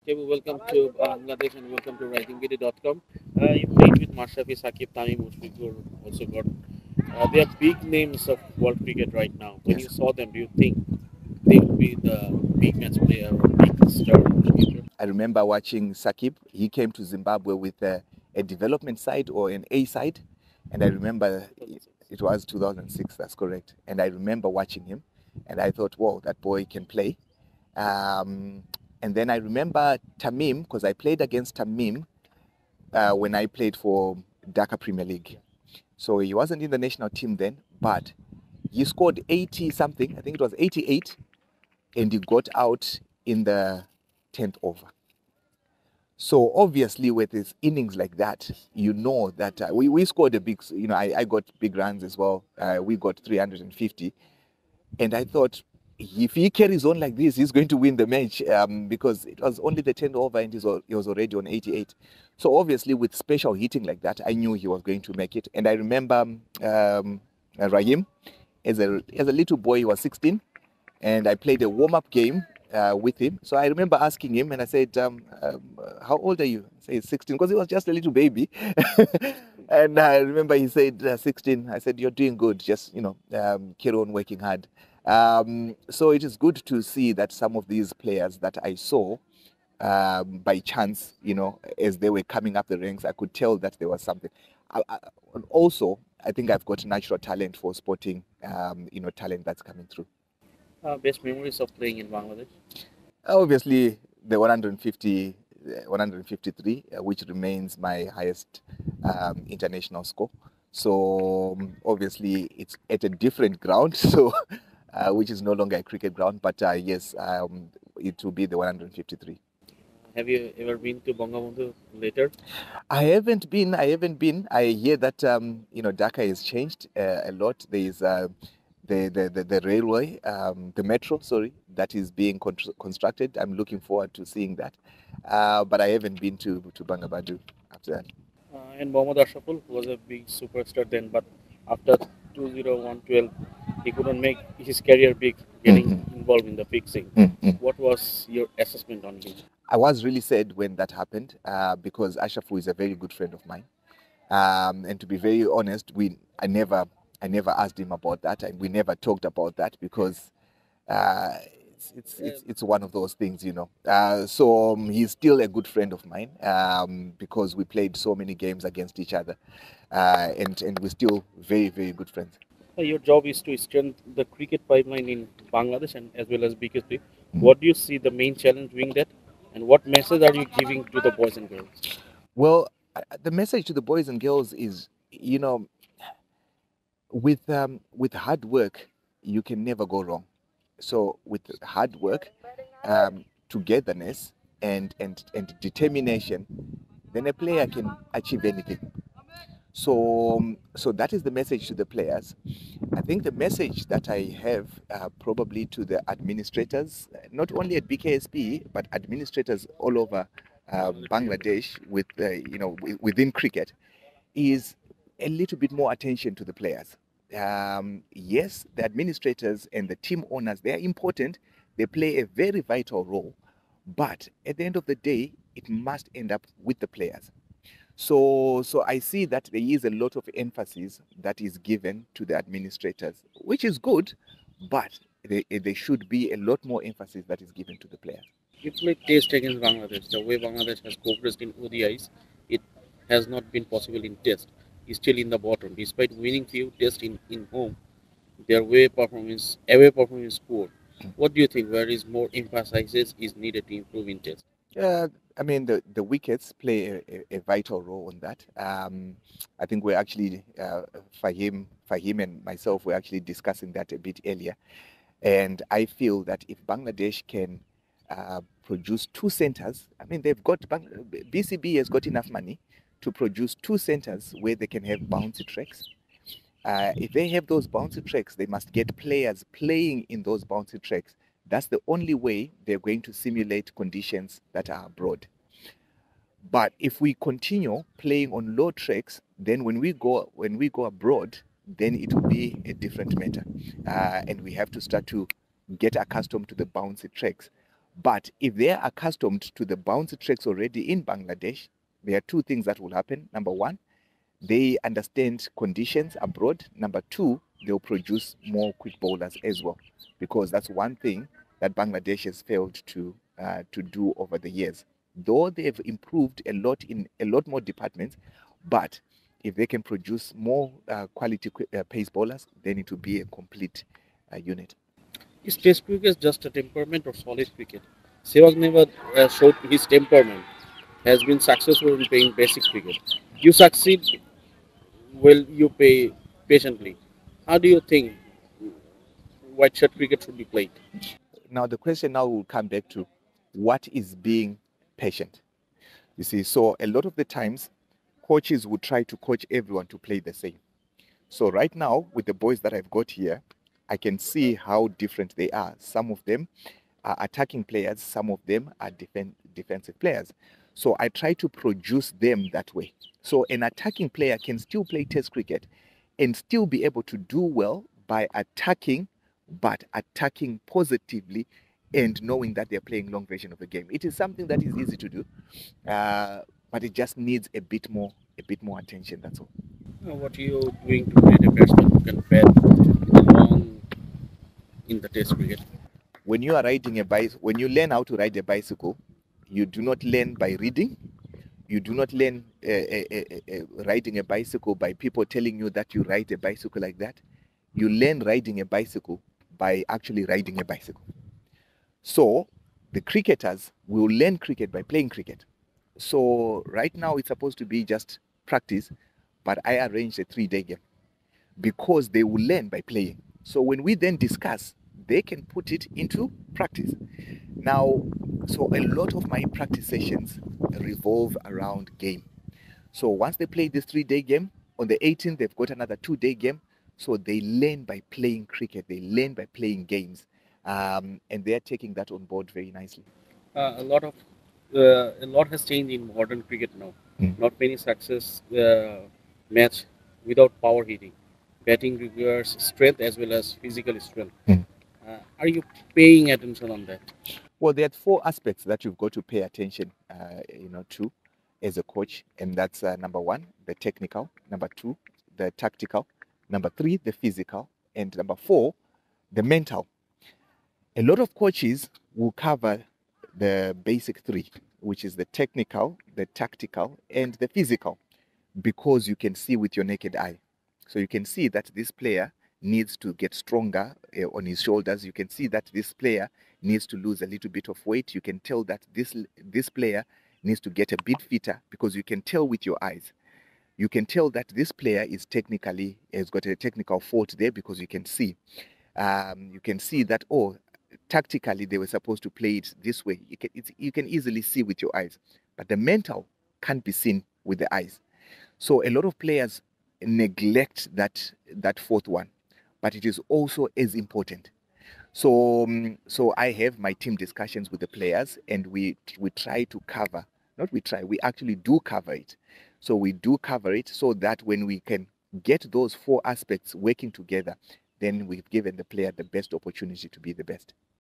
Taibu, welcome to Bangladesh and welcome to Risingbd.com. You played with Mashrafi, Sakib, Tamim, Mushfiqur, also got. They are big names of world cricket right now. When you Yes. saw them, do you think they will be the big match player or big star in the future? I remember watching Sakib. He came to Zimbabwe with a development side or an A side. And I remember 2006. it was 2006, that's correct. And I remember watching him and I thought, whoa, that boy can play. Um, and then I remember Tamim, because I played against Tamim when I played for Dhaka Premier League. So he wasn't in the national team then, but he scored 80 something, I think it was 88, and he got out in the 10th over. So obviously, with his innings like that, you know that we scored a big, I got big runs as well. We got 350. And I thought, if he carries on like this, he's going to win the match because it was only the 10th over and he was already on 88. So obviously, with special hitting like that, I knew he was going to make it. And I remember Rahim, as a little boy, he was 16, and I played a warm-up game with him. So I remember asking him, and I said, "How old are you?" I said, 16, because he was just a little baby. And I remember he said, 16. I said, "You're doing good. Just carry on working hard." So it is good to see that some of these players that I saw by chance, as they were coming up the ranks, I could tell that there was something. And also, I think I've got natural talent for spotting, talent that's coming through. Best memories of playing in Bangladesh? Obviously, the 153, which remains my highest international score. So obviously, it's at a different ground, so which is no longer a cricket ground. But yes, it will be the 153. Have you ever been to Bangabandhu later? I haven't been. I hear that Dhaka has changed a lot. There is the railway, the metro, sorry, that is being constructed. I'm looking forward to seeing that. But I haven't been to Bangabandhu after that. And Mohammad Ashraful was a big superstar then, but after 2012, he couldn't make his career big, getting involved in the fixing. What was your assessment on him? I was really sad when that happened because Ashafu is a very good friend of mine. And to be very honest, I never asked him about that, and we never talked about that because uh, it's one of those things, So he's still a good friend of mine because we played so many games against each other, and we're still very, very good friends. Your job is to strengthen the cricket pipeline in Bangladesh and as well as BKSP. What do you see the main challenge doing that, and what message are you giving to the boys and girls? Well, the message to the boys and girls is, with hard work, you can never go wrong. So with hard work, togetherness, and determination, then a player can achieve anything. So that is the message to the players. I think the message that I have probably to the administrators, not only at BKSP but administrators all over Bangladesh, within cricket, is a little bit more attention to the players. Yes, the administrators and the team owners, they are important. They play a very vital role. But at the end of the day, it must end up with the players. So I see that there is a lot of emphasis that is given to the administrators, which is good, but there should be a lot more emphasis that is given to the players. You played test against Bangladesh. The way Bangladesh has progressed in ODIs, it has not been possible in test. It's still in the bottom. Despite winning few tests in home, their away performance is poor. What do you think? Where is more emphasis is needed to improve in test? Uh, I mean, the wickets play a vital role on that. I think we're actually, Fahim and myself, were actually discussing that a bit earlier. And I feel that if Bangladesh can produce two centers, I mean, BCB has got enough money to produce two centers where they can have bouncy tracks. If they have those bouncy tracks, they must get players playing in those bouncy tracks. That's the only way they're going to simulate conditions that are abroad. But if we continue playing on low tracks, then when we go abroad, then it will be a different matter, and we have to start to get accustomed to the bouncy tracks. But if they are accustomed to the bouncy tracks already in Bangladesh, there are two things that will happen. Number one, they understand conditions abroad. Number two, they'll produce more quick bowlers as well, because that's one thing that Bangladesh has failed to do over the years. Though they've improved a lot in a lot more departments, but if they can produce more quality pace bowlers, then it will be a complete unit. Is Test cricket just a temperament or solid cricket? Sehwag never showed his temperament. Has been successful in playing basic cricket. You succeed well, you pay patiently. How do you think white shirt cricket should be played? Now the question now will come back to what is being patient. You see, so a lot of the times coaches would try to coach everyone to play the same. So right now, with the boys that I've got here, I can see how different they are. Some of them are attacking players, some of them are defensive players. So I try to produce them that way. So an attacking player can still play Test cricket and still be able to do well by attacking, but attacking positively and knowing that they're playing long version of the game. It is something that is easy to do, but it just needs a bit more attention. That's all. What are you doing to create a batsman who can bat in the long in the Test cricket? When you are riding a bicycle, when you learn how to ride a bicycle, you do not learn by reading. You do not learn riding a bicycle by people telling you that you ride a bicycle like that. You learn riding a bicycle by actually riding a bicycle. So the cricketers will learn cricket by playing cricket. So right now it's supposed to be just practice, but I arranged a 3-day game because they will learn by playing. So when we then discuss, they can put it into practice. Now, so a lot of my practice sessions revolve around game. So once they play this 3-day game, on the 18th, they've got another 2-day game. So they learn by playing cricket, they learn by playing games. And they're taking that on board very nicely. A lot has changed in modern cricket now. Mm. Not many success match without power hitting. Batting requires strength as well as physical strength. Mm. Are you paying attention on that? Well, there are 4 aspects that you've got to pay attention, to as a coach, and that's number 1, the technical; number 2, the tactical; number 3, the physical; and number 4, the mental. A lot of coaches will cover the basic 3, which is the technical, the tactical, and the physical, because you can see with your naked eye. So you can see that this player needs to get stronger on his shoulders. You can see that this player needs to lose a little bit of weight. You can tell that this player needs to get a bit fitter, because you can tell with your eyes. You can tell that this player is technically has got a technical fault there, because you can see. You can see that, oh, tactically they were supposed to play it this way. You can easily see with your eyes, but the mental can't be seen with the eyes. So a lot of players neglect that 4th one, but it is also as important. So I have my team discussions with the players, and we try to cover. Not we try, we actually do cover it. So we do cover it so that when we can get those 4 aspects working together, then we've given the player the best opportunity to be the best.